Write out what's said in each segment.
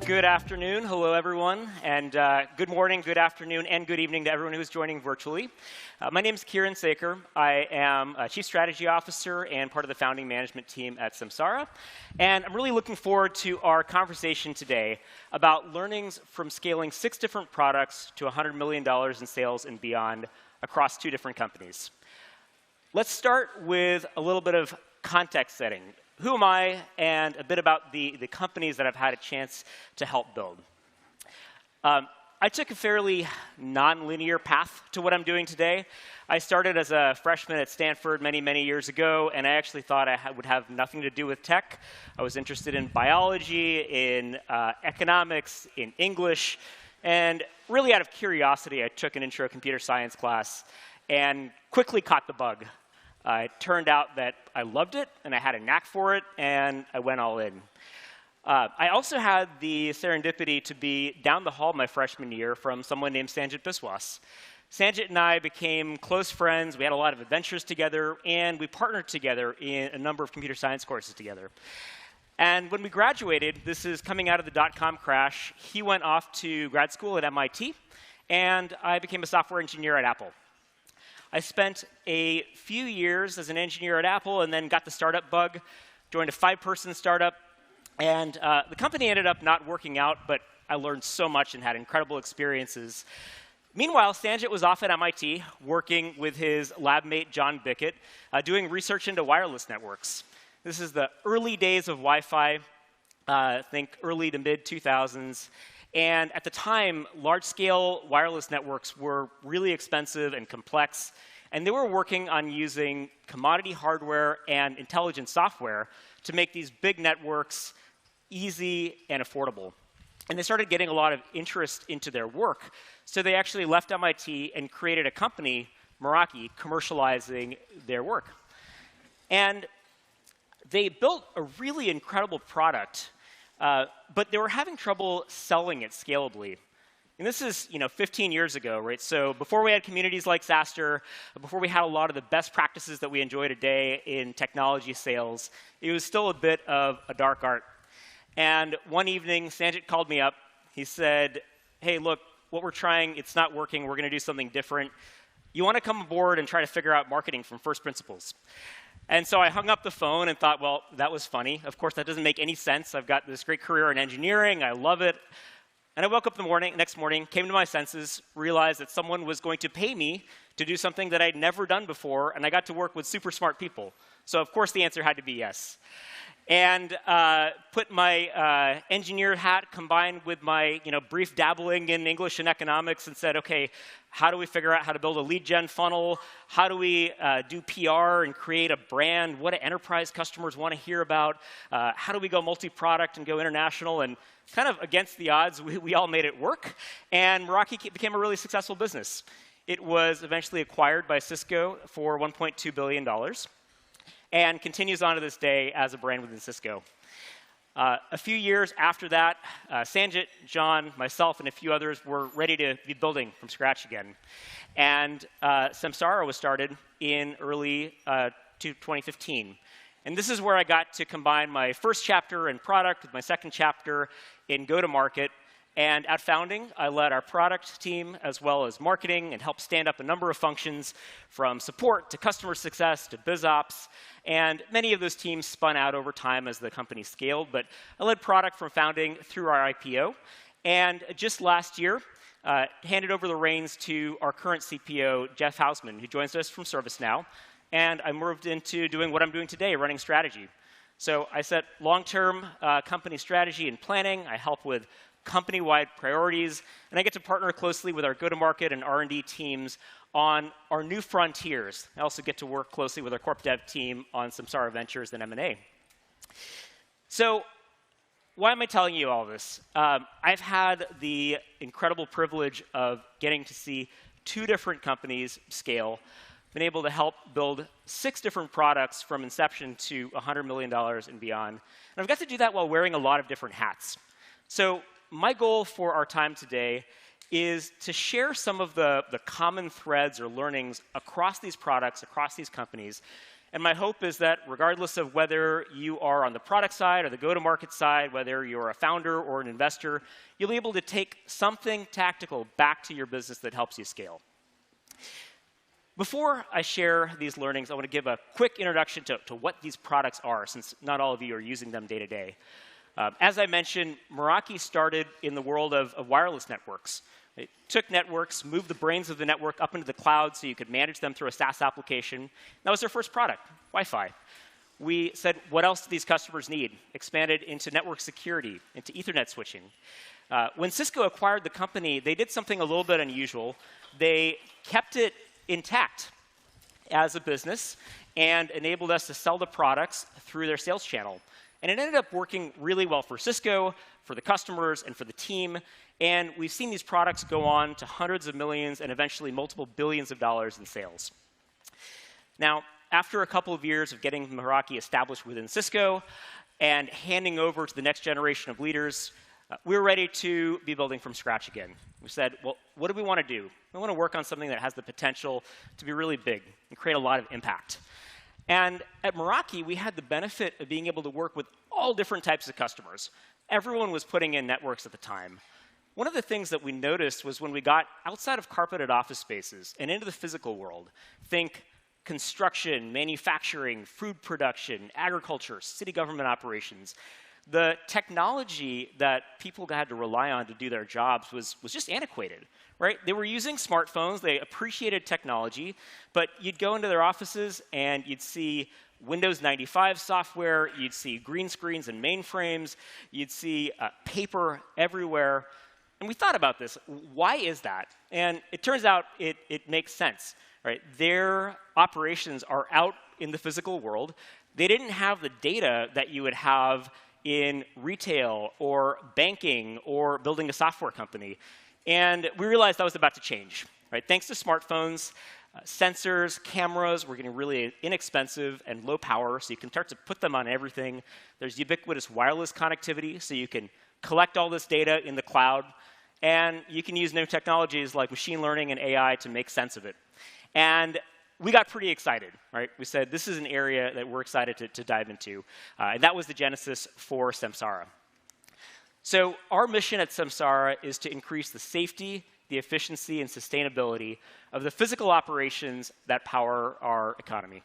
Good afternoon. Hello, everyone. And good morning, good afternoon, and good evening to everyone who's joining virtually. My name is Kieran Saker. I am a Chief Strategy Officer and part of the founding management team at Samsara. And I'm really looking forward to our conversation today about learnings from scaling 6 different products to $100 million in sales and beyond across 2 different companies. Let's start with a little bit of context setting. Who am I, and a bit about the companies that I've had a chance to help build. I took a fairly non-linear path to what I'm doing today. I started as a freshman at Stanford many, many years ago, and I actually thought I would have nothing to do with tech. I was interested in biology, in economics, in English, and really out of curiosity, I took an intro computer science class and quickly caught the bug. It turned out that I loved it, and I had a knack for it, and I went all in. I also had the serendipity to be down the hall my freshman year from someone named Sanjit Biswas. Sanjit and I became close friends. We had a lot of adventures together, and we partnered together in a number of computer science courses together. And when we graduated, this is coming out of the dot-com crash, he went off to grad school at MIT, and I became a software engineer at Apple. I spent a few years as an engineer at Apple and then got the startup bug, joined a 5-person startup, and the company ended up not working out, but I learned so much and had incredible experiences. Meanwhile, Sanjit was off at MIT working with his lab mate, John Bickett, doing research into wireless networks. This is the early days of Wi-Fi, think early to mid-2000s. And at the time, large-scale wireless networks were really expensive and complex, and they were working on using commodity hardware and intelligent software to make these big networks easy and affordable. And they started getting a lot of interest into their work, so they actually left MIT and created a company, Meraki, commercializing their work. And they built a really incredible product, but they were having trouble selling it scalably. And this is 15 years ago, right? So before we had communities like SaaStr, before we had a lot of the best practices that we enjoy today in technology sales, it was still a bit of a dark art. And one evening, Sanjit called me up. He said, hey, look, what we're trying, it's not working. We're going to do something different. You want to come aboard and try to figure out marketing from first principles? And so I hung up the phone and thought, well, that was funny. Of course, that doesn't make any sense. I've got this great career in engineering. I love it. And I woke up next morning, came to my senses, realized that someone was going to pay me to do something that I'd never done before, and I got to work with super smart people. So of course, the answer had to be yes. And put my engineer hat combined with my brief dabbling in English and economics and said, OK, how do we figure out how to build a lead gen funnel? How do we do PR and create a brand? What do enterprise customers want to hear about? How do we go multi-product and go international? And kind of against the odds, we all made it work. And Meraki became a really successful business. It was eventually acquired by Cisco for $1.2 billion. And continues on to this day as a brand within Cisco. A few years after that, Sanjit, John, myself, and a few others were ready to be building from scratch again. And Samsara was started in early 2015. And this is where I got to combine my first chapter in product with my second chapter in go-to-market. And at founding, I led our product team as well as marketing and helped stand up a number of functions from support to customer success to biz ops. And many of those teams spun out over time as the company scaled. But I led product from founding through our IPO. And just last year, handed over the reins to our current CPO, Jeff Hausman, who joins us from ServiceNow. And I moved into doing what I'm doing today, running strategy. So I set long-term company strategy and planning. I help with company-wide priorities, and I get to partner closely with our go-to-market and R&D teams on our new frontiers. I also get to work closely with our corp dev team on Samsara Ventures and M&A. So why am I telling you all this? I've had the incredible privilege of getting to see 2 different companies scale, been able to help build 6 different products from inception to $100 million and beyond. And I've got to do that while wearing a lot of different hats. So my goal for our time today is to share some of the common threads or learnings across these products, across these companies, And my hope is that regardless of whether you are on the product side or the go-to-market side, whether you're a founder or an investor, you'll be able to take something tactical back to your business that helps you scale. Before I share these learnings, I want to give a quick introduction to what these products are, since not all of you are using them day to day. As I mentioned, Meraki started in the world of wireless networks. It took networks, moved the brains of the network up into the cloud so you could manage them through a SaaS application. That was their first product, Wi-Fi. We said, what else do these customers need? Expanded into network security, into Ethernet switching. When Cisco acquired the company, they did something a little bit unusual. They kept it intact as a business and enabled us to sell the products through their sales channel. And it ended up working really well for Cisco, for the customers, and for the team. And we've seen these products go on to hundreds of millions and eventually multiple billions of dollars in sales. Now, after a couple of years of getting Meraki established within Cisco and handing over to the next generation of leaders, we were ready to be building from scratch again. We said, well, what do we want to do? We want to work on something that has the potential to be really big and create a lot of impact. And at Meraki, we had the benefit of being able to work with all different types of customers. Everyone was putting in networks at the time. One of the things that we noticed was when we got outside of carpeted office spaces and into the physical world, think construction, manufacturing, food production, agriculture, city government operations, the technology that people had to rely on to do their jobs was just antiquated, right? They were using smartphones, they appreciated technology, but you'd go into their offices and you'd see Windows 95 software, you'd see green screens and mainframes, you'd see paper everywhere. And we thought about this. Why is that? And it turns out it makes sense, right? Their operations are out in the physical world. They didn't have the data that you would have in retail or banking or building a software company. And we realized that was about to change, right? Thanks to smartphones, sensors, cameras were getting really inexpensive and low power, so you can start to put them on everything. There's ubiquitous wireless connectivity, so you can collect all this data in the cloud, and you can use new technologies like machine learning and AI to make sense of it. And we got pretty excited, right? We said, this is an area that we're excited to dive into. And that was the genesis for Samsara. So our mission at Samsara is to increase the safety, the efficiency, and sustainability of the physical operations that power our economy.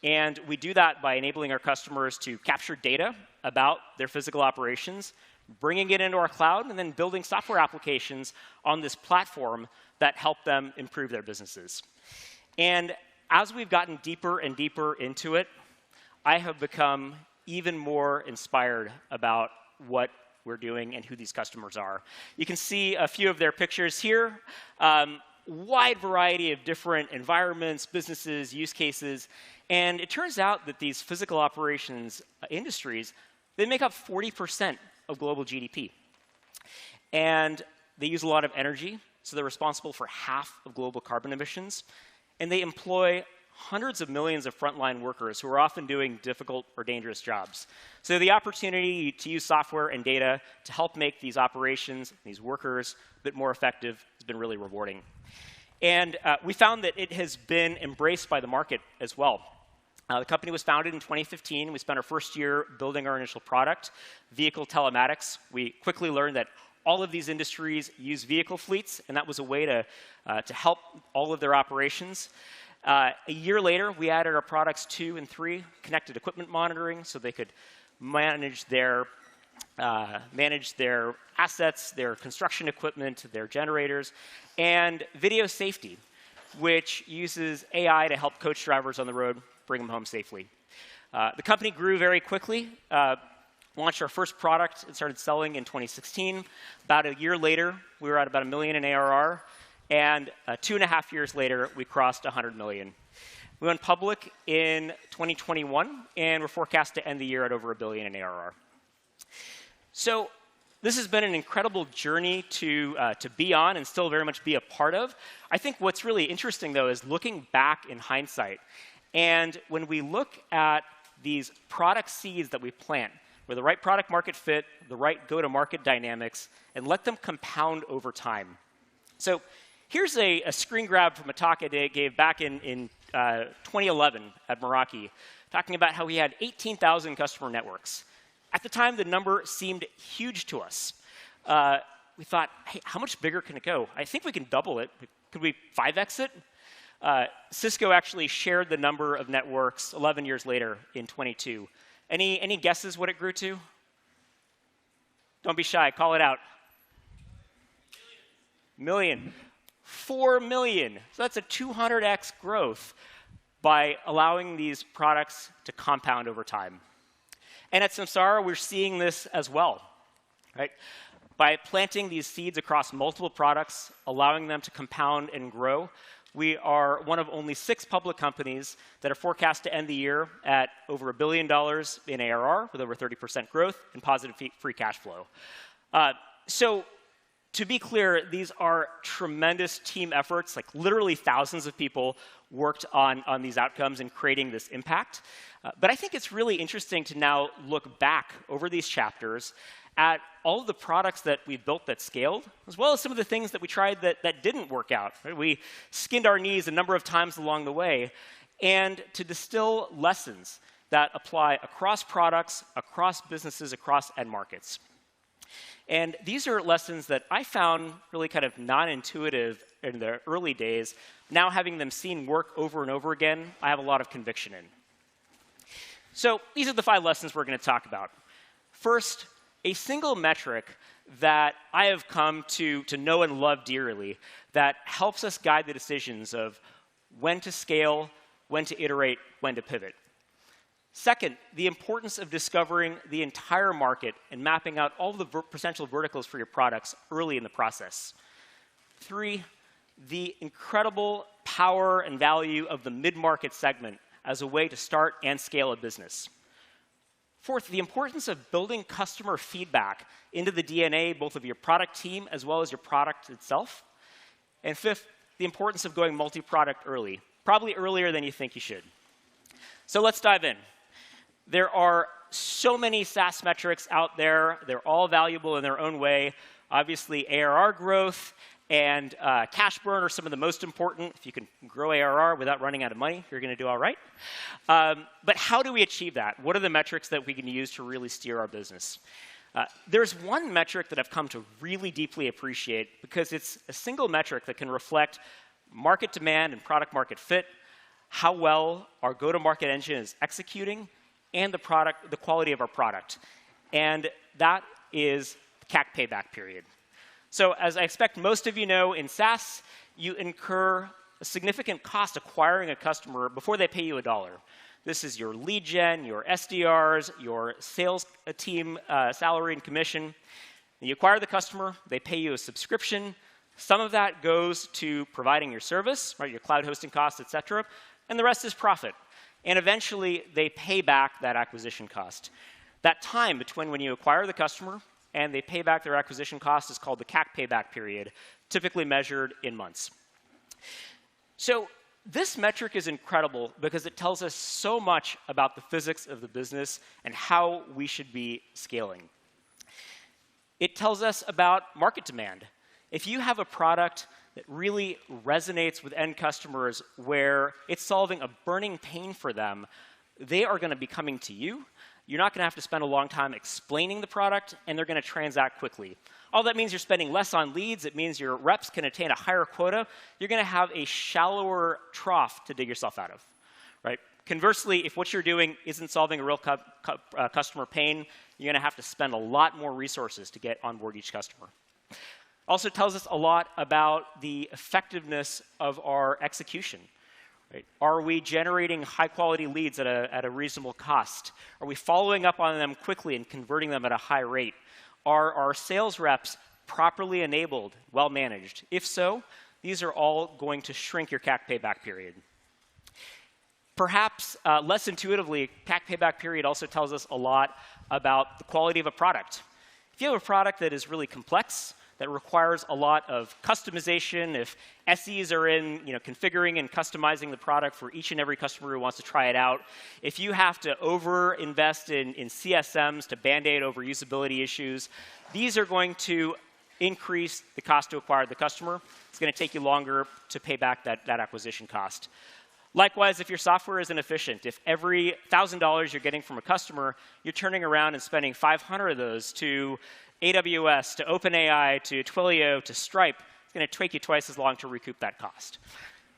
And we do that by enabling our customers to capture data about their physical operations, bringing it into our cloud, and then building software applications on this platform that help them improve their businesses. And as we've gotten deeper and deeper into it, I have become even more inspired about what we're doing and who these customers are. You can see a few of their pictures here. Wide variety of different environments, businesses, use cases. And it turns out that these physical operations industries, they make up 40% of global GDP. And they use a lot of energy, so they're responsible for half of global carbon emissions. And they employ hundreds of millions of frontline workers who are often doing difficult or dangerous jobs. So the opportunity to use software and data to help make these operations, these workers, a bit more effective has been really rewarding. And we found that it has been embraced by the market as well. The company was founded in 2015. We spent our first year building our initial product, vehicle telematics. We quickly learned that all of these industries use vehicle fleets, and that was a way to help all of their operations. A year later, we added our products 2 and 3, connected equipment monitoring, so they could manage their assets, their construction equipment, their generators, and video safety, which uses AI to help coach drivers on the road, bring them home safely. The company grew very quickly, launched our first product and started selling in 2016. About a year later, we were at about $1 million in ARR. And 2.5 years later, we crossed 100 million. We went public in 2021, and we're forecast to end the year at over $1 billion in ARR. So this has been an incredible journey to be on and still very much be a part of. I think what's really interesting, though, is looking back in hindsight. And when we look at these product seeds that we plant, with the right product market fit, the right go-to-market dynamics, and let them compound over time. So here's a screen grab from a talk I gave back in 2011 at Meraki, talking about how he had 18,000 customer networks. At the time, the number seemed huge to us. We thought, hey, how much bigger can it go? I think we can double it. Could we 5x it? Cisco actually shared the number of networks 11 years later in 22. Any guesses what it grew to? Don't be shy, call it out. Million. 4 million. So that's a 200x growth by allowing these products to compound over time. And at Samsara, we're seeing this as well, right? By planting these seeds across multiple products, allowing them to compound and grow, we are one of only 6 public companies that are forecast to end the year at over $1 billion in ARR with over 30% growth and positive free cash flow. So to be clear, these are tremendous team efforts, like literally thousands of people worked on these outcomes and creating this impact. But I think it's really interesting to now look back over these chapters at all of the products that we built that scaled, as well as some of the things that we tried that didn't work out. Right? We skinned our knees a number of times along the way, and to distill lessons that apply across products, across businesses, across end markets. And these are lessons that I found really kind of non-intuitive in the early days. Now having them seen work over and over again, I have a lot of conviction in. So these are the 5 lessons we're going to talk about. First, a single metric that I have come to know and love dearly that helps us guide the decisions of when to scale, when to iterate, when to pivot. Second, the importance of discovering the entire market and mapping out all of the potential verticals for your products early in the process. 3, the incredible power and value of the mid-market segment as a way to start and scale a business. 4th, the importance of building customer feedback into the DNA both of your product team as well as your product itself. And 5th, the importance of going multi-product early, probably earlier than you think you should. So let's dive in. There are so many SaaS metrics out there. They're all valuable in their own way. Obviously, ARR growth and cash burn are some of the most important. If you can grow ARR without running out of money, you're going to do all right. But how do we achieve that? What are the metrics that we can use to really steer our business? There's one metric that I've come to really deeply appreciate because it's a single metric that can reflect market demand and product market fit, how well our go-to-market engine is executing, and the quality of our product. And that is CAC payback period. So as I expect most of you know, in SaaS, you incur a significant cost acquiring a customer before they pay you $1. This is your lead gen, your SDRs, your sales team salary and commission. You acquire the customer, they pay you a subscription. Some of that goes to providing your service, right, your cloud hosting costs, et cetera, and the rest is profit. And eventually, they pay back that acquisition cost. That time between when you acquire the customer and they pay back their acquisition cost is called the CAC payback period, typically measured in months. So this metric is incredible because it tells us so much about the physics of the business and how we should be scaling. It tells us about market demand. If you have a product that really resonates with end customers where it's solving a burning pain for them, they are going to be coming to you. You're not going to have to spend a long time explaining the product, and they're going to transact quickly. All that means you're spending less on leads. It means your reps can attain a higher quota. You're going to have a shallower trough to dig yourself out of, right? Conversely, if what you're doing isn't solving a real customer pain, you're going to have to spend a lot more resources to get on board each customer. Also tells us a lot about the effectiveness of our execution. Right? Are we generating high-quality leads at a reasonable cost? Are we following up on them quickly and converting them at a high rate? Are our sales reps properly enabled, well-managed? If so, these are all going to shrink your CAC payback period. Perhaps less intuitively, CAC payback period also tells us a lot about the quality of a product. If you have a product that is really complex, that requires a lot of customization, if SEs are in configuring and customizing the product for each and every customer who wants to try it out, if you have to over-invest in CSMs to band-aid over usability issues, these are going to increase the cost to acquire the customer. It's going to take you longer to pay back that acquisition cost. Likewise, if your software is inefficient, if every $1,000 you're getting from a customer, you're turning around and spending 500 of those to AWS, to OpenAI, to Twilio, to Stripe, it's going to take you twice as long to recoup that cost.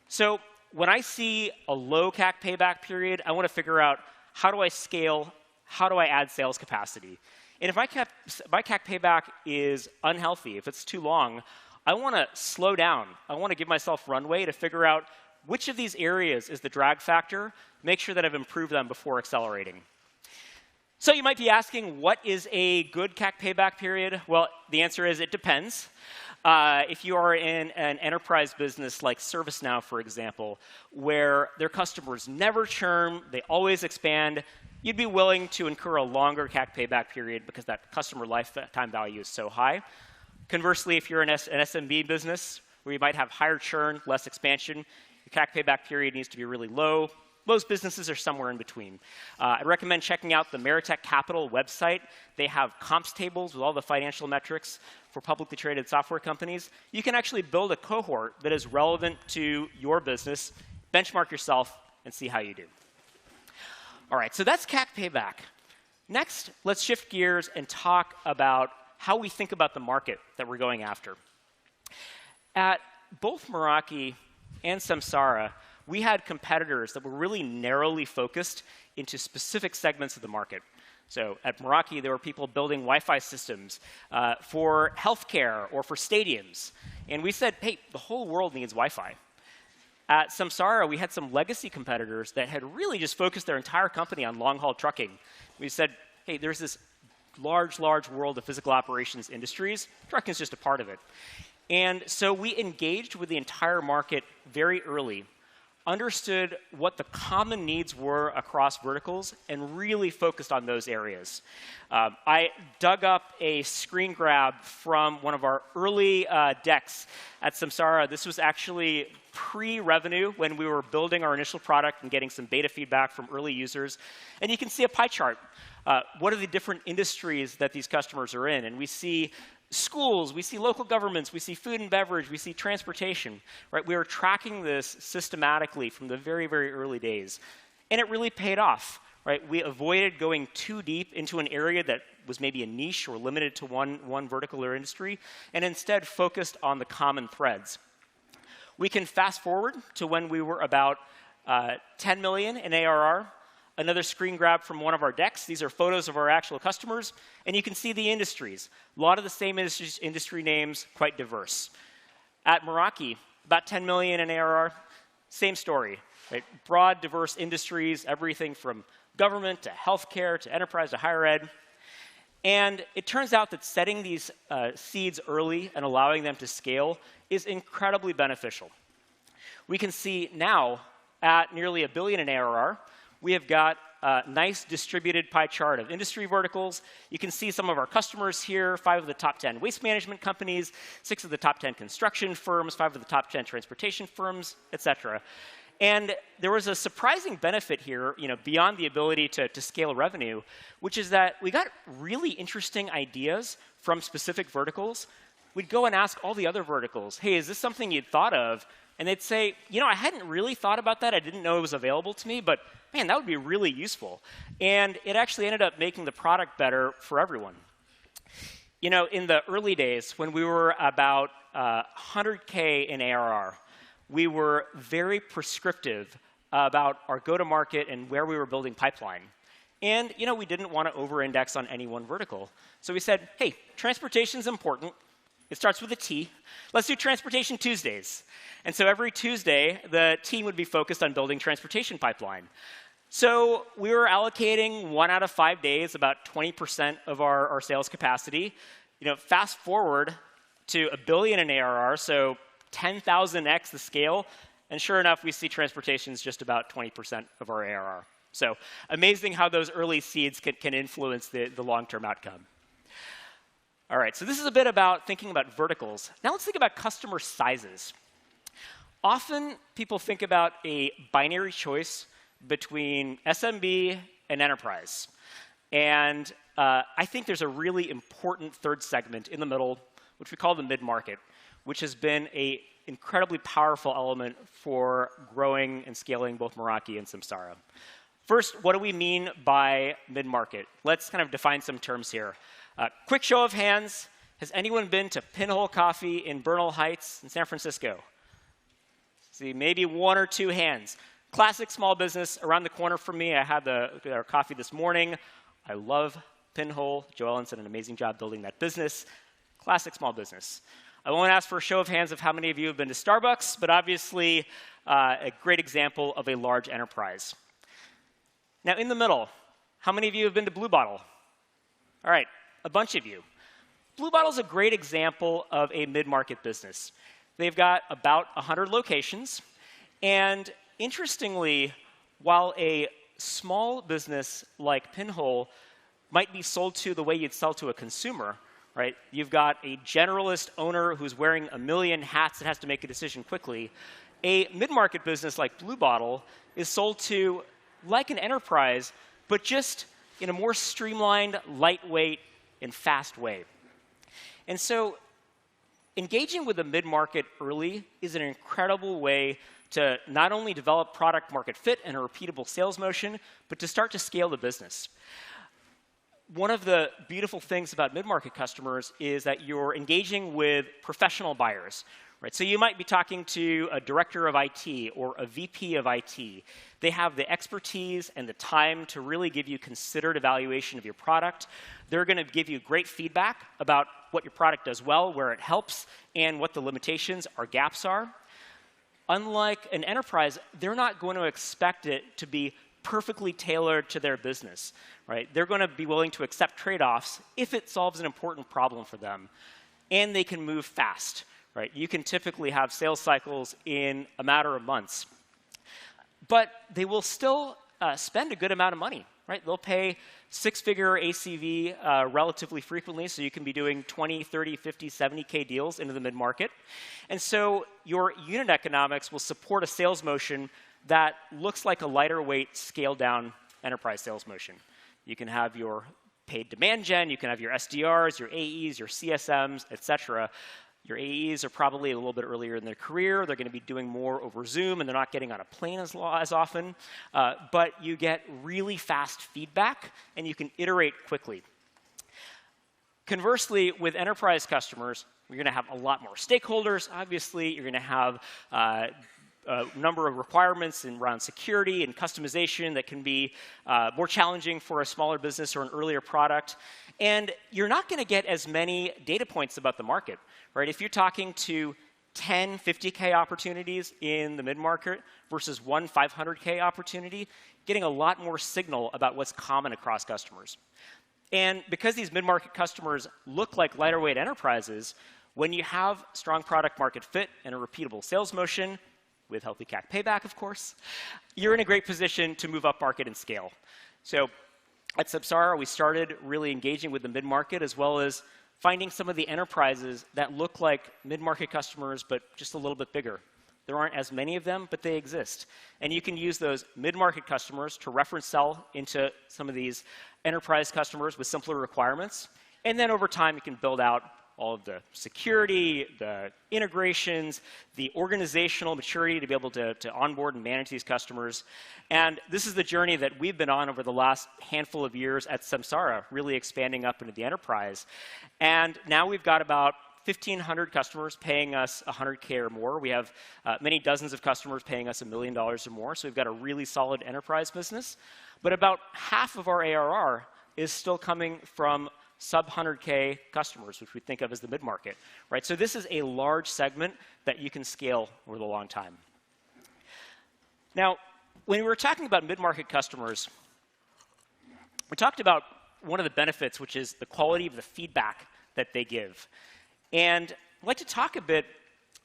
So when I see a low CAC payback period, I want to figure out, how do I scale? How do I add sales capacity? And if my CAC payback is unhealthy, if it's too long, I want to slow down. I want to give myself runway to figure out which of these areas is the drag factor, make sure that I've improved them before accelerating. So you might be asking, what is a good CAC payback period? Well, the answer is it depends. If you are in an enterprise business like ServiceNow, for example, where their customers never churn, they always expand, you'd be willing to incur a longer CAC payback period because that customer lifetime value is so high. Conversely, if you're in an SMB business where you might have higher churn, less expansion, your CAC payback period needs to be really low. Most businesses are somewhere in between. I recommend checking out the Meritech Capital website. They have comps tables with all the financial metrics for publicly traded software companies. You can actually build a cohort that is relevant to your business, benchmark yourself, and see how you do. All right, so that's CAC payback. Next, let's shift gears and talk about how we think about the market that we're going after. At both Meraki and Samsara, we had competitors that were really narrowly focused into specific segments of the market. So at Meraki, there were people building Wi-Fi systems for healthcare or for stadiums. And we said, hey, the whole world needs Wi-Fi. At Samsara, we had some legacy competitors that had really just focused their entire company on long-haul trucking. We said, hey, there's this large world of physical operations industries. Trucking is just a part of it. And so we engaged with the entire market very early, understood what the common needs were across verticals, and really focused on those areas. I dug up a screen grab from one of our early decks at Samsara. This was actually pre-revenue when we were building our initial product and getting some beta feedback from early users. And you can see a pie chart. What are the different industries that these customers are in? And we see schools, we see local governments, we see food and beverage, we see transportation, right? We were tracking this systematically from the very, very early days. And it really paid off, right? We avoided going too deep into an area that was maybe a niche or limited to one vertical or industry, and instead focused on the common threads. We can fast forward to when we were about 10 million in ARR. Another screen grab from one of our decks. These are photos of our actual customers. And you can see the industries. A lot of the same industry names, quite diverse. At Meraki, about 10 million in ARR, same story. Right? Broad, diverse industries, everything from government to healthcare to enterprise to higher ed. And it turns out that setting these seeds early and allowing them to scale is incredibly beneficial. We can see now, at nearly $1 billion in ARR, we have got a nice distributed pie chart of industry verticals. You can see some of our customers here, 5 of the top 10 waste management companies, 6 of the top 10 construction firms, 5 of the top 10 transportation firms, et cetera. And there was a surprising benefit here, beyond the ability to scale revenue, which is that we got really interesting ideas from specific verticals. We'd go and ask all the other verticals, hey, is this something you'd thought of? And they'd say, I hadn't really thought about that. I didn't know it was available to me, but man, that would be really useful. And it actually ended up making the product better for everyone. In the early days, when we were about 100K in ARR, we were very prescriptive about our go-to-market and where we were building pipeline. And, we didn't want to over-index on any one vertical. So we said, hey, transportation's important. It starts with a T. Let's do Transportation Tuesdays. And so every Tuesday, the team would be focused on building transportation pipeline. So we were allocating 1 out of 5 days, about 20% of our sales capacity. Fast forward to $1 billion in ARR, so 10,000x the scale. And sure enough, we see transportation is just about 20% of our ARR. So amazing how those early seeds can influence the long-term outcome. All right, so this is a bit about thinking about verticals. Now let's think about customer sizes. Often people think about a binary choice between SMB and enterprise. And I think there's a really important third segment in the middle, which we call the mid-market, which has been a incredibly powerful element for growing and scaling both Meraki and Samsara. First, what do we mean by mid-market? Let's kind of define some terms here. Quick show of hands. Has anyone been to Pinhole Coffee in Bernal Heights in San Francisco? See, maybe 1 or 2 hands. Classic small business around the corner from me. I had our coffee this morning. I love Pinhole. Joe Ellen's done an amazing job building that business. Classic small business. I won't ask for a show of hands of how many of you have been to Starbucks, but obviously a great example of a large enterprise. Now, in the middle, how many of you have been to Blue Bottle? All right, a bunch of you. Blue Bottle is a great example of a mid-market business. They've got about 100 locations. And interestingly, while a small business like Pinhole might be sold to the way you'd sell to a consumer, right? You've got a generalist owner who's wearing a million hats and has to make a decision quickly. A mid-market business like Blue Bottle is sold to like an enterprise, but just in a more streamlined, lightweight, and fast way. And so engaging with the mid-market early is an incredible way to not only develop product market fit and a repeatable sales motion, but to start to scale the business. One of the beautiful things about mid-market customers is that you're engaging with professional buyers. Right, so you might be talking to a director of IT or a VP of IT. They have the expertise and the time to really give you considered evaluation of your product. They're going to give you great feedback about what your product does well, where it helps, and what the limitations or gaps are. Unlike an enterprise, they're not going to expect it to be perfectly tailored to their business. Right? They're going to be willing to accept trade-offs if it solves an important problem for them. And they can move fast. Right? You can typically have sales cycles in a matter of months. But they will still spend a good amount of money. Right? They'll pay 6-figure ACV relatively frequently, so you can be doing 20, 30, 50, 70K deals into the mid-market. And so your unit economics will support a sales motion that looks like a lighter weight, scaled-down enterprise sales motion. You can have your paid demand gen, you can have your SDRs, your AEs, your CSMs, et cetera. Your AEs are probably a little bit earlier in their career. They're going to be doing more over Zoom, and they're not getting on a plane as often. But you get really fast feedback, and you can iterate quickly. Conversely, with enterprise customers, you're going to have a lot more stakeholders. Obviously, you're going to have a number of requirements around security and customization that can be more challenging for a smaller business or an earlier product. And you're not going to get as many data points about the market. Right? If you're talking to 10 50K opportunities in the mid-market versus 1 500K opportunity, getting a lot more signal about what's common across customers. And because these mid-market customers look like lighter weight enterprises, when you have strong product market fit and a repeatable sales motion, with healthy CAC payback, of course, you're in a great position to move up market and scale. So at Samsara, we started really engaging with the mid-market as well as finding some of the enterprises that look like mid-market customers, but just a little bit bigger. There aren't as many of them, but they exist. And you can use those mid-market customers to reference sell into some of these enterprise customers with simpler requirements. And then over time, you can build out all of the security, the integrations, the organizational maturity to be able to onboard and manage these customers. And this is the journey that we've been on over the last handful of years at Samsara, really expanding up into the enterprise. And now we've got about 1,500 customers paying us $100K or more. We have many dozens of customers paying us $1 million or more. So we've got a really solid enterprise business. But about half of our ARR is still coming from sub-100K customers, which we think of as the mid-market, right? So this is a large segment that you can scale over the long time. Now, when we were talking about mid-market customers, we talked about one of the benefits, which is the quality of the feedback that they give. And I'd like to talk a bit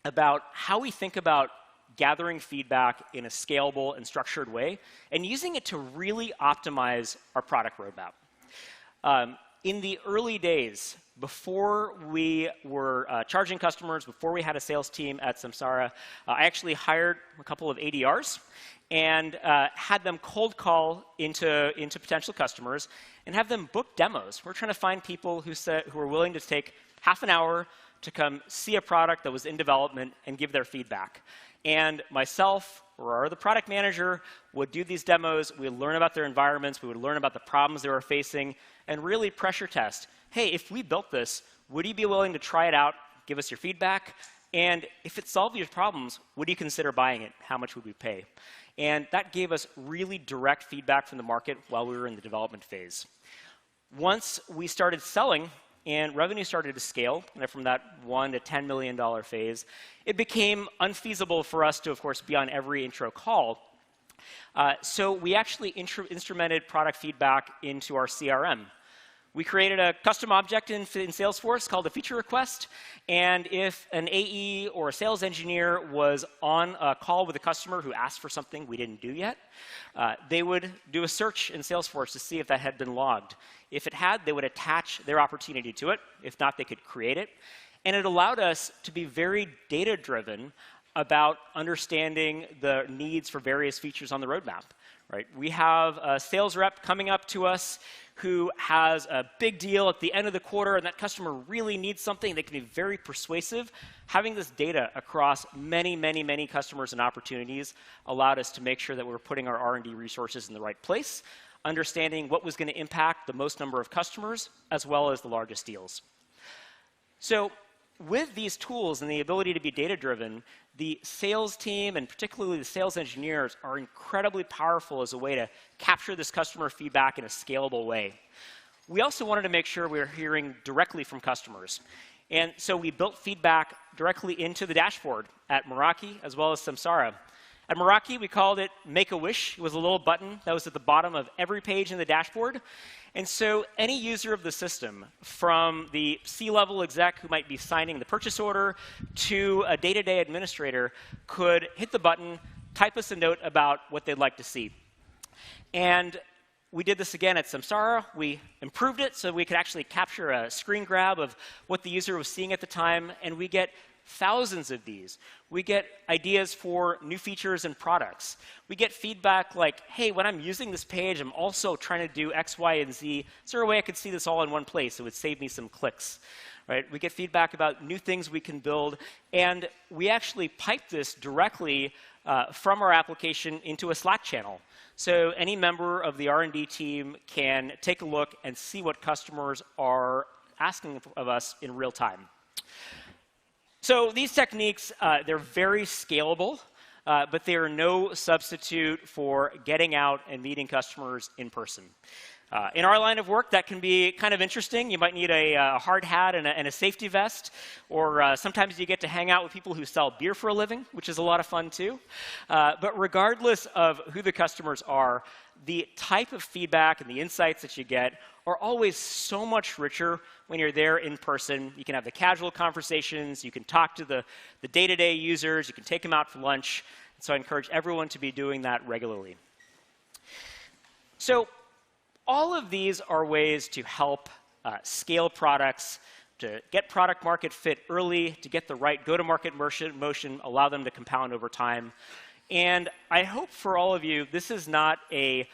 about how we think about gathering feedback in a scalable and structured way and using it to really optimize our product roadmap. In the early days, before we were charging customers, before we had a sales team at Samsara, I actually hired a couple of ADRs and had them cold call into potential customers and have them book demos. We're trying to find people who were willing to take half an hour to come see a product that was in development and give their feedback. And myself or our other product manager would do these demos. We would learn about their environments. We would learn about the problems they were facing and really pressure test. Hey, if we built this, would you be willing to try it out, give us your feedback? And if it solved your problems, would you consider buying it? How much would we pay? And that gave us really direct feedback from the market while we were in the development phase. Once we started selling and revenue started to scale, and from that $1 to $10 million phase, it became unfeasible for us to, of course, be on every intro call. So we actually instrumented product feedback into our CRM. We created a custom object in Salesforce called a feature request, and if an AE or a sales engineer was on a call with a customer who asked for something we didn't do yet, they would do a search in Salesforce to see if that had been logged. If it had, they would attach their opportunity to it. If not, they could create it. And it allowed us to be very data-driven about understanding the needs for various features on the roadmap. Right? We have a sales rep coming up to us who has a big deal at the end of the quarter, and that customer really needs something. They can be very persuasive. Having this data across many, many, many customers and opportunities allowed us to make sure that we were putting our R&D resources in the right place, understanding what was going to impact the most number of customers, as well as the largest deals. So with these tools and the ability to be data-driven, the sales team, and particularly the sales engineers, are incredibly powerful as a way to capture this customer feedback in a scalable way. We also wanted to make sure we were hearing directly from customers. And so we built feedback directly into the dashboard at Meraki, as well as Samsara. At Meraki, we called it Make a Wish. It was a little button that was at the bottom of every page in the dashboard. And so any user of the system, from the C-level exec who might be signing the purchase order to a day-to-day administrator, could hit the button, type us a note about what they'd like to see. And we did this again at Samsara. We improved it so we could actually capture a screen grab of what the user was seeing at the time, and we get thousands of these. We get ideas for new features and products. We get feedback like, hey, when I'm using this page, I'm also trying to do X, Y, and Z. Is there a way I could see this all in one place? It would save me some clicks. Right? We get feedback about new things we can build, and we actually pipe this directly from our application into a Slack channel. So any member of the R&D team can take a look and see what customers are asking of us in real time. So these techniques, they're very scalable, but they are no substitute for getting out and meeting customers in person. In our line of work, that can be kind of interesting. You might need a hard hat and a safety vest, or sometimes you get to hang out with people who sell beer for a living, which is a lot of fun too. But regardless of who the customers are, the type of feedback and the insights that you get are always so much richer when you're there in person. You can have the casual conversations, you can talk to the day-to-day users, you can take them out for lunch. So I encourage everyone to be doing that regularly. So all of these are ways to help scale products, to get product market fit early, to get the right go-to-market motion, allow them to compound over time. And I hope for all of you, this is not a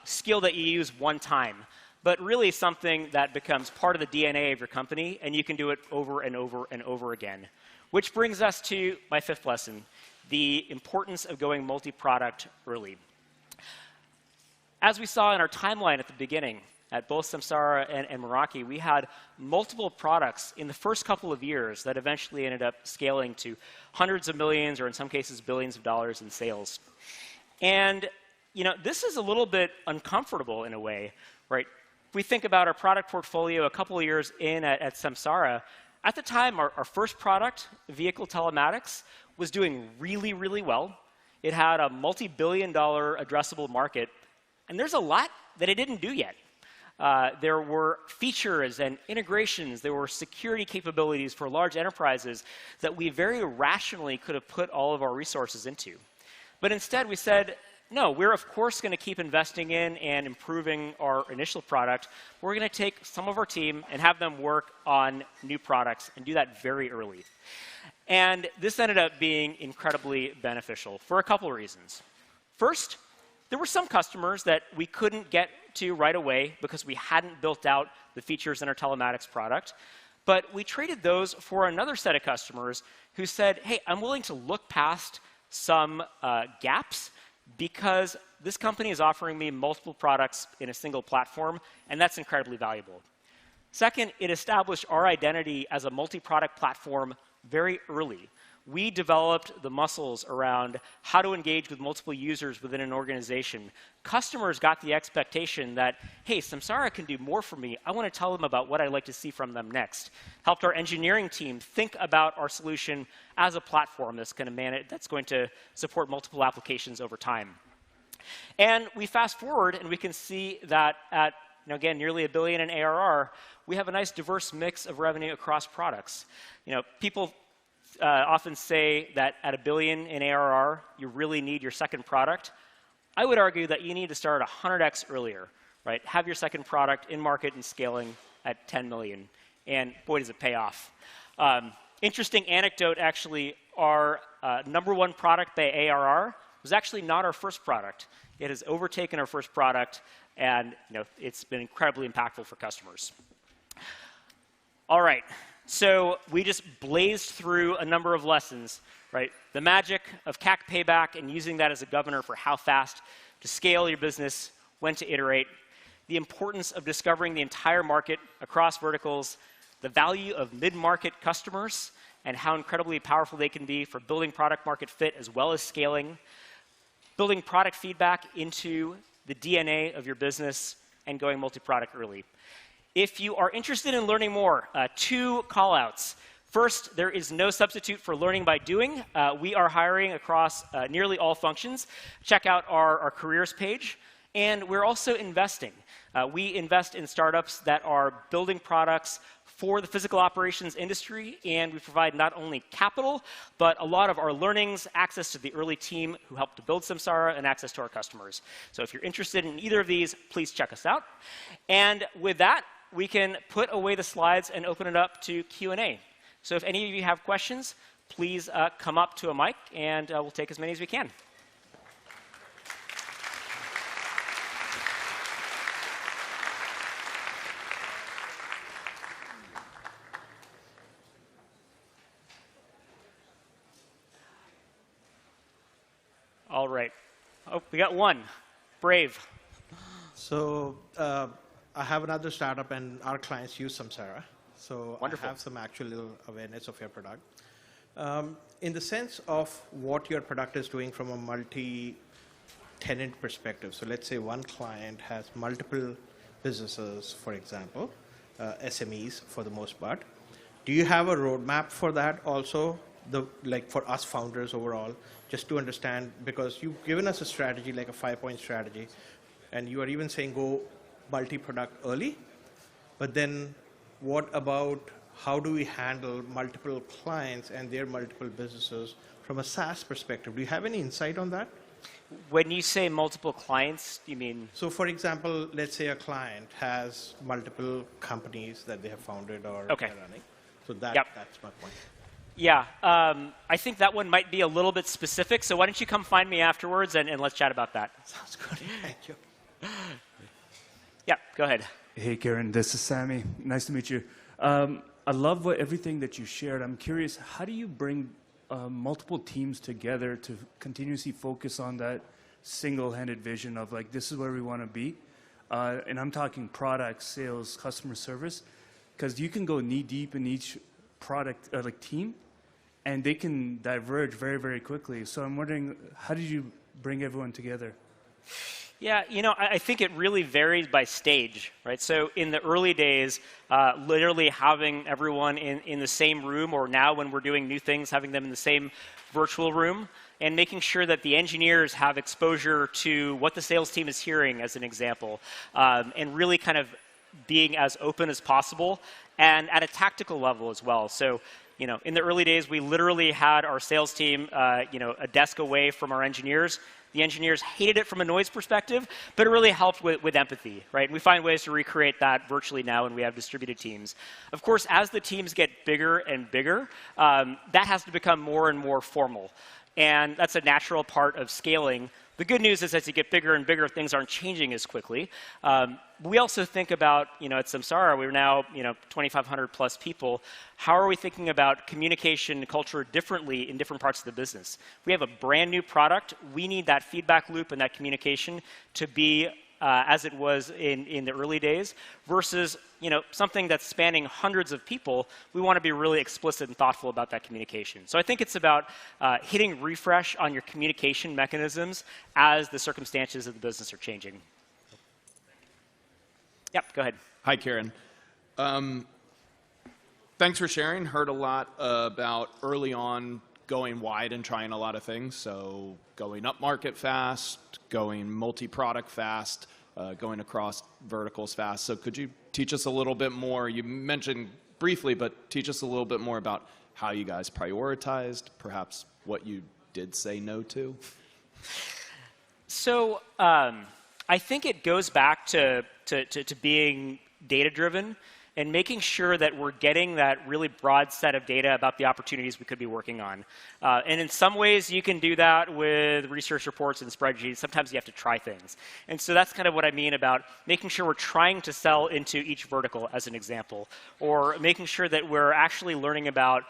skill that you use one time, but really something that becomes part of the DNA of your company, and you can do it over and over and over again. Which brings us to my fifth lesson, the importance of going multi-product early. As we saw in our timeline at the beginning, at both Samsara and Meraki, we had multiple products in the first couple of years that eventually ended up scaling to hundreds of millions, or in some cases, billions of dollars in sales. And this is a little bit uncomfortable in a way, right? If we think about our product portfolio a couple of years in at Samsara, at the time, our first product, vehicle telematics, was doing really, really well. It had a multi-billion-dollar addressable market, and there's a lot that it didn't do yet. There were features and integrations. There were security capabilities for large enterprises that we very rationally could have put all of our resources into. But instead, we said, no, we're of course going to keep investing in and improving our initial product. We're going to take some of our team and have them work on new products and do that very early. And this ended up being incredibly beneficial for a couple of reasons. First, there were some customers that we couldn't get to right away because we hadn't built out the features in our telematics product. But we traded those for another set of customers who said, hey, I'm willing to look past some gaps because this company is offering me multiple products in a single platform, and that's incredibly valuable. Second, it established our identity as a multi-product platform very early. We developed the muscles around how to engage with multiple users within an organization. Customers got the expectation that, hey, Samsara can do more for me. I want to tell them about what I'd like to see from them next. Helped our engineering team think about our solution as a platform that's going to support multiple applications over time. And we fast forward, and we can see that at, again, nearly $1 billion in ARR, we have a nice diverse mix of revenue across products. People often say that at $1 billion in ARR, you really need your second product. I would argue that you need to start 100x earlier, right? Have your second product in market and scaling at 10 million, and boy, does it pay off. Interesting anecdote, actually, our #1 product by ARR was actually not our first product. It has overtaken our first product, and it's been incredibly impactful for customers. All right. So we just blazed through a number of lessons, right? The magic of CAC payback and using that as a governor for how fast to scale your business, when to iterate, the importance of discovering the entire market across verticals, the value of mid-market customers, and how incredibly powerful they can be for building product market fit as well as scaling, building product feedback into the DNA of your business, and going multi-product early. If you are interested in learning more, 2 call-outs. First, there is no substitute for learning by doing. We are hiring across nearly all functions. Check out our careers page. And we're also investing. We invest in startups that are building products for the physical operations industry, and we provide not only capital, but a lot of our learnings, access to the early team who helped to build Samsara, and access to our customers. So if you're interested in either of these, please check us out. And with that, we can put away the slides and open it up to Q&A. So if any of you have questions, please come up to a mic, and we'll take as many as we can. All right. Oh, we got one. Brave. So I have another startup, and our clients use Samsara. So wonderful. I have some actual awareness of your product. In the sense of what your product is doing from a multi-tenant perspective. So let's say one client has multiple businesses, for example, SMEs for the most part. Do you have a roadmap for that also? Like for us founders overall, just to understand, because you've given us a strategy, like a 5-point strategy, and you are even saying go multi-product early, but then what about how do we handle multiple clients and their multiple businesses from a SaaS perspective? Do you have any insight on that? When you say multiple clients, you mean? So for example, let's say a client has multiple companies that they have founded or they're running. So that's my point. Yeah, I think that one might be a little bit specific, so why don't you come find me afterwards and let's chat about that. Sounds good, thank you. Yeah, go ahead. Hey, Karen, this is Sammy. Nice to meet you. I love everything that you shared. I'm curious, how do you bring multiple teams together to continuously focus on that single-handed vision of like, this is where we want to be? And I'm talking product, sales, customer service, because you can go knee-deep in each product team, and they can diverge very, very quickly. So I'm wondering, how did you bring everyone together? Yeah, I think it really varies by stage, right? So in the early days, literally having everyone in the same room, or now when we're doing new things, having them in the same virtual room, and making sure that the engineers have exposure to what the sales team is hearing, as an example, and really kind of being as open as possible, and at a tactical level as well. So, in the early days, we literally had our sales team, a desk away from our engineers. The engineers hated it from a noise perspective, but it really helped with empathy, right? And we find ways to recreate that virtually now when we have distributed teams. Of course, as the teams get bigger and bigger, that has to become more and more formal. And that's a natural part of scaling. The good news is as you get bigger and bigger, things aren't changing as quickly. We also think about, at Samsara, we're now, 2,500 plus people. How are we thinking about communication culture differently in different parts of the business? We have a brand new product. We need that feedback loop and that communication to be as it was in the early days versus, something that's spanning hundreds of people. We want to be really explicit and thoughtful about that communication. So I think it's about hitting refresh on your communication mechanisms as the circumstances of the business are changing. Yep, go ahead. Hi, Kieran. Thanks for sharing. Heard a lot about early on going wide and trying a lot of things. So going up market fast, going multi-product fast, going across verticals fast. So could you teach us a little bit more? You mentioned briefly, but teach us a little bit more about how you guys prioritized, perhaps what you did say no to. So I think it goes back to being data-driven and making sure that we're getting that really broad set of data about the opportunities we could be working on. And in some ways, you can do that with research reports and spreadsheets. Sometimes you have to try things. And so that's kind of what I mean about making sure we're trying to sell into each vertical, as an example, or making sure that we're actually learning about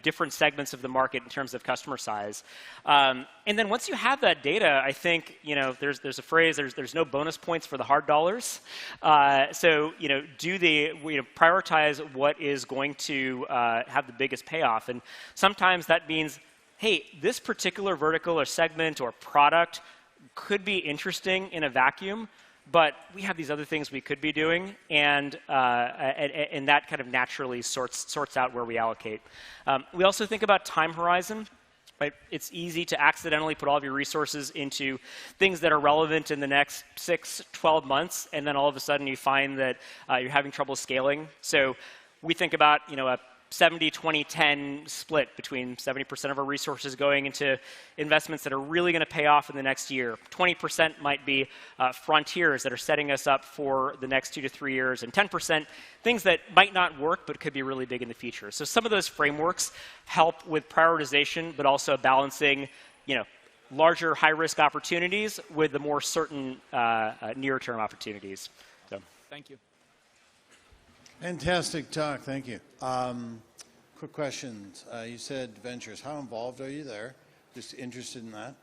different segments of the market in terms of customer size. And then once you have that data, I think there's a phrase, there's no bonus points for the hard dollars. So prioritize what is going to have the biggest payoff. And sometimes that means, hey, this particular vertical or segment or product could be interesting in a vacuum, but we have these other things we could be doing, and that kind of naturally sorts out where we allocate. We also think about time horizon. Right? It's easy to accidentally put all of your resources into things that are relevant in the next 6, 12 months, and then all of a sudden you find that you're having trouble scaling. So we think about a 70-20-10 split between 70% of our resources going into investments that are really going to pay off in the next year. 20% might be frontiers that are setting us up for the next 2 to 3 years, and 10% things that might not work but could be really big in the future. So some of those frameworks help with prioritization, but also balancing, larger high-risk opportunities with the more certain near-term opportunities. So, thank you. Fantastic talk, thank you. Quick questions. You said ventures. How involved are you there? Just interested in that.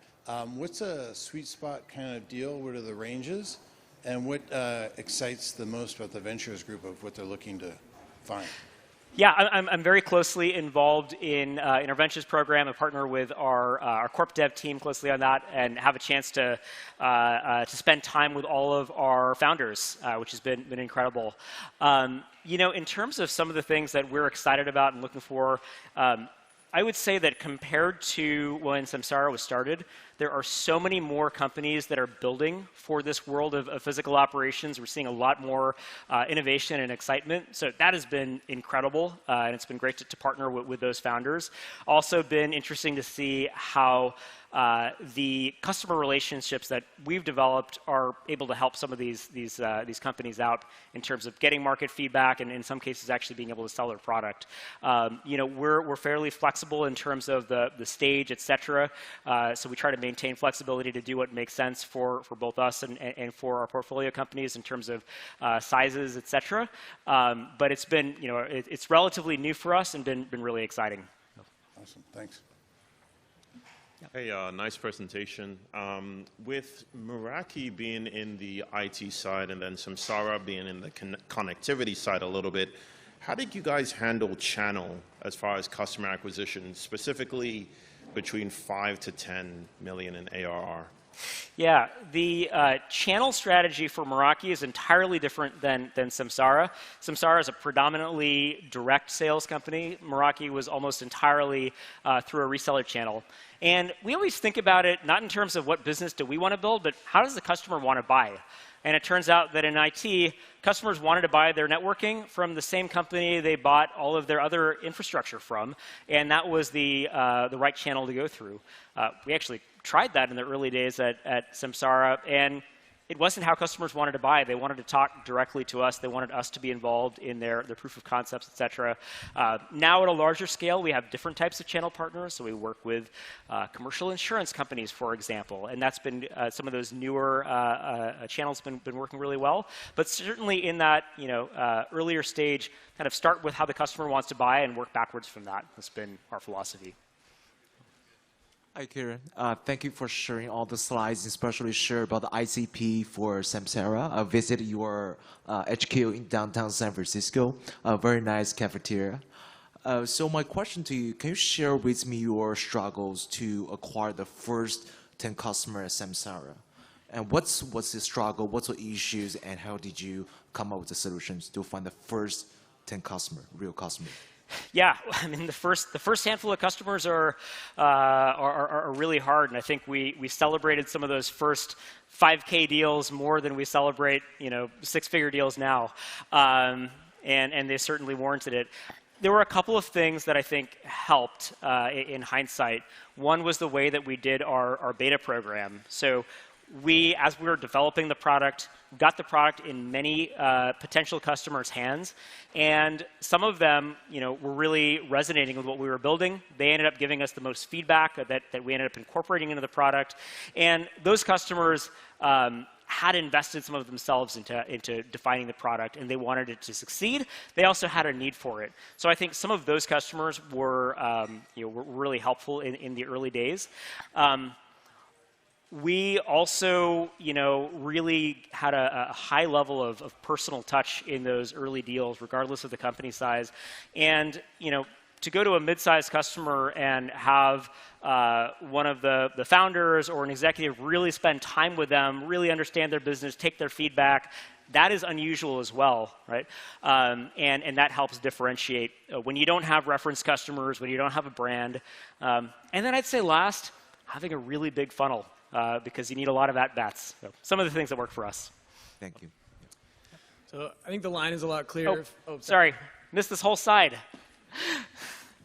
What's a sweet spot kind of deal? What are the ranges? And what excites the most about the ventures group of what they're looking to find? Yeah, I'm very closely involved in our ventures program. I partner with our corp dev team closely on that, and have a chance to spend time with all of our founders, which has been incredible. In terms of some of the things that we're excited about and looking for, I would say that compared to when Samsara was started, there are so many more companies that are building for this world of physical operations. We're seeing a lot more innovation and excitement. So that has been incredible, and it's been great to partner with those founders. Also been interesting to see how the customer relationships that we've developed are able to help some of these companies out in terms of getting market feedback, and in some cases actually being able to sell their product. We're fairly flexible in terms of the stage, et cetera. So we try to maintain flexibility to do what makes sense for both us and for our portfolio companies in terms of sizes, et cetera. But it's been, it's relatively new for us and been really exciting. Awesome, thanks. Hey, nice presentation. With Meraki being in the IT side and then Samsara being in the connectivity side a little bit, how did you guys handle channel as far as customer acquisition, specifically between 5 to 10 million in ARR? Yeah, the channel strategy for Meraki is entirely different than Samsara. Samsara is a predominantly direct sales company. Meraki was almost entirely through a reseller channel. And we always think about it not in terms of what business do we want to build, but how does the customer want to buy? And it turns out that in IT, customers wanted to buy their networking from the same company they bought all of their other infrastructure from, and that was the right channel to go through. We actually tried that in the early days at Samsara, and it wasn't how customers wanted to buy. They wanted to talk directly to us. They wanted us to be involved in their proof of concepts, et cetera. Now at a larger scale, we have different types of channel partners. So we work with commercial insurance companies, for example, and that's been some of those newer channels been working really well. But certainly in that earlier stage, kind of start with how the customer wants to buy and work backwards from that. That's been our philosophy. Hi, Kieran. Thank you for sharing all the slides, especially share about the ICP for Samsara. I visited your HQ in downtown San Francisco. A very nice cafeteria. So my question to you, can you share with me your struggles to acquire the first 10 customers at Samsara? And what's the struggle, what's the issues, and how did you come up with the solutions to find the first 10 real customers? Yeah, I mean the first handful of customers are really hard, and I think we celebrated some of those first 5K deals more than we celebrate six-figure deals now, and they certainly warranted it. There were a couple of things that I think helped in hindsight. One was the way that we did our beta program. So as we were developing the product, got the product in many potential customers' hands, and some of them, were really resonating with what we were building. They ended up giving us the most feedback that we ended up incorporating into the product, and those customers had invested some of themselves into defining the product, and they wanted it to succeed. They also had a need for it. So I think some of those customers were really helpful in the early days. We also, really had a high level of personal touch in those early deals, regardless of the company size. And, to go to a mid-sized customer and have one of the founders or an executive really spend time with them, really understand their business, take their feedback, that is unusual as well, right? And that helps differentiate when you don't have reference customers, when you don't have a brand. And then I'd say last, having a really big funnel. Because you need a lot of at-bats. So some of the things that work for us. Thank you. So I think the line is a lot clearer. Oh, sorry. Missed this whole side.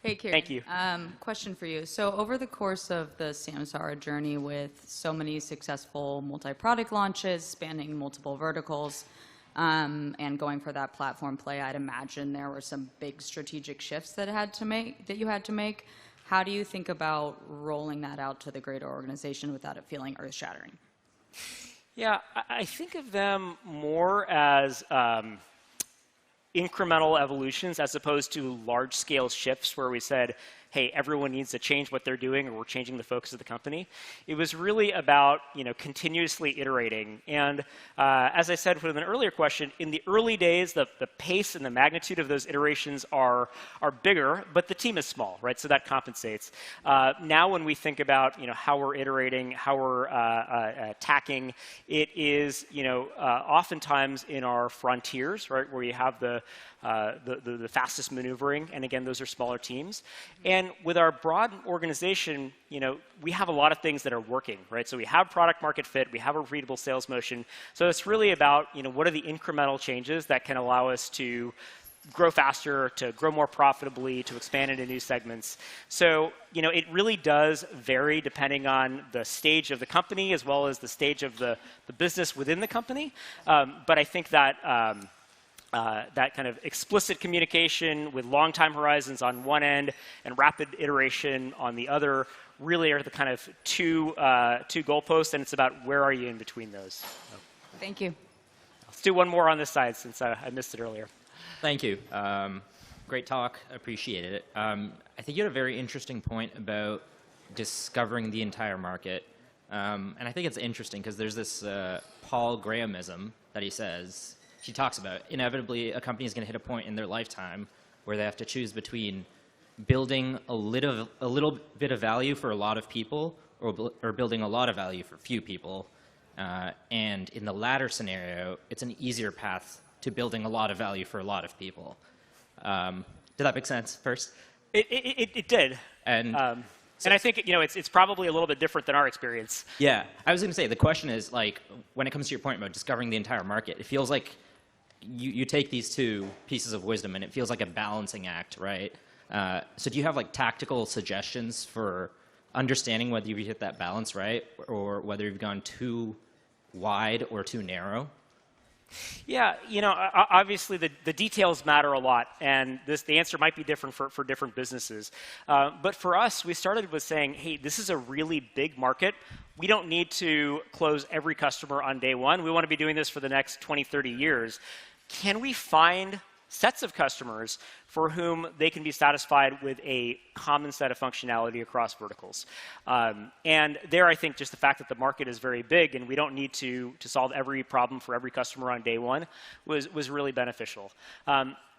Hey, Kieran. Thank you. Question for you. So over the course of the Samsara journey with so many successful multi-product launches spanning multiple verticals and going for that platform play, I'd imagine there were some big strategic shifts that you had to make. How do you think about rolling that out to the greater organization without it feeling earth-shattering? Yeah, I think of them more as incremental evolutions as opposed to large-scale shifts where we said, hey, everyone needs to change what they're doing or we're changing the focus of the company. It was really about continuously iterating. And as I said with an earlier question, in the early days, the pace and the magnitude of those iterations are bigger, but the team is small, right? So that compensates. Now when we think about how we're iterating, how we're attacking, it is oftentimes in our frontiers, right, where you have the fastest maneuvering, and again, those are smaller teams. And with our broad organization, we have a lot of things that are working, right? So we have product market fit, we have a repeatable sales motion. So it's really about, what are the incremental changes that can allow us to grow faster, to grow more profitably, to expand into new segments. So, it really does vary depending on the stage of the company as well as the stage of the business within the company. But I think that that kind of explicit communication with long time horizons on one end and rapid iteration on the other really are the kind of two goalposts, and it's about where are you in between those. Thank you. Let's do one more on this side since I missed it earlier. Thank you. Great talk. Appreciated it. I think you had a very interesting point about discovering the entire market. And I think it's interesting because there's this Paul Grahamism that he talks about. Inevitably, a company is going to hit a point in their lifetime where they have to choose between building a little bit of value for a lot of people or building a lot of value for few people. And in the latter scenario, it's an easier path to building a lot of value for a lot of people. Did that make sense first? It did. And I think it's probably a little bit different than our experience. Yeah, I was going to say the question is like when it comes to your point about discovering the entire market, it feels like you take these two pieces of wisdom and it feels like a balancing act, right? So do you have like tactical suggestions for understanding whether you've hit that balance right or whether you've gone too wide or too narrow? Yeah, obviously the details matter a lot, and the answer might be different for different businesses. But for us, we started with saying, hey, this is a really big market. We don't need to close every customer on day one. We want to be doing this for the next 20, 30 years. Can we find sets of customers for whom they can be satisfied with a common set of functionality across verticals? And there, I think just the fact that the market is very big and we don't need to solve every problem for every customer on day one was really beneficial.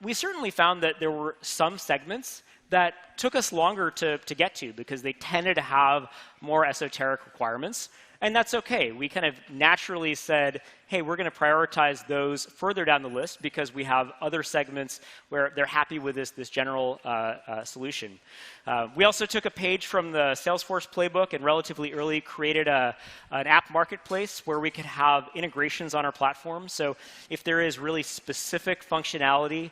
We certainly found that there were some segments that took us longer to get to because they tended to have more esoteric requirements. And that's okay. We kind of naturally said, hey, we're going to prioritize those further down the list because we have other segments where they're happy with this general solution. We also took a page from the Salesforce playbook and relatively early created an app marketplace where we could have integrations on our platform. So if there is really specific functionality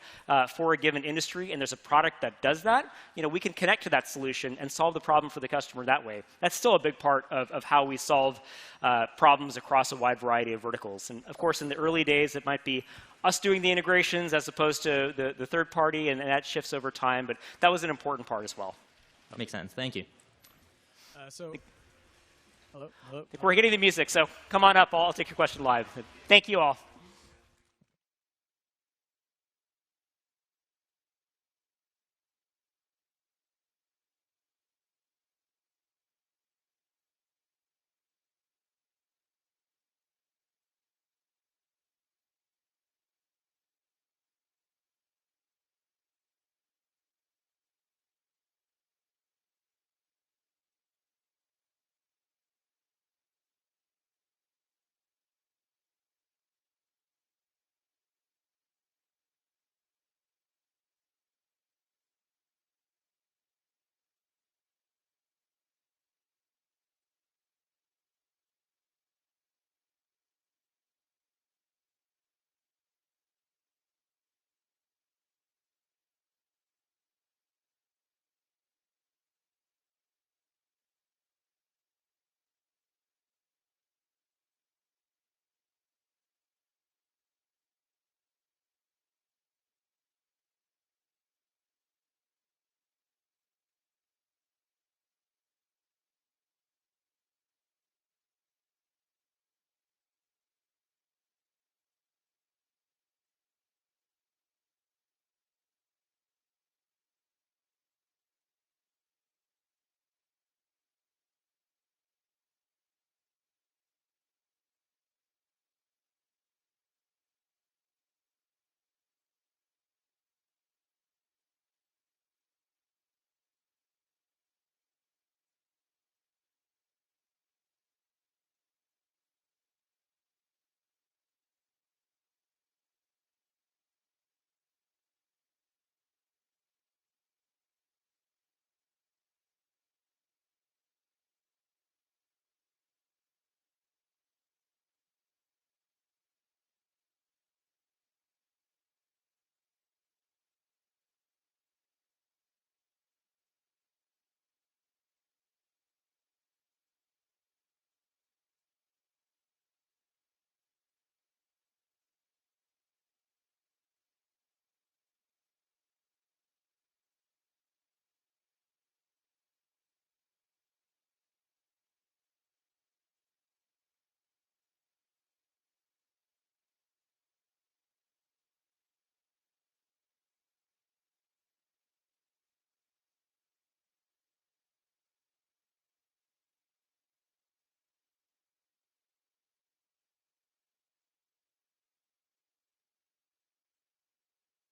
for a given industry and there's a product that does that, we can connect to that solution and solve the problem for the customer that way. That's still a big part of how we solve problems across a wide variety of verticals. And of course, in the early days, it might be us doing the integrations as opposed to the third party, and that shifts over time. But that was an important part as well. That makes sense. Thank you. Hello? We're getting the music, so come on up. I'll take your question live. Thank you all.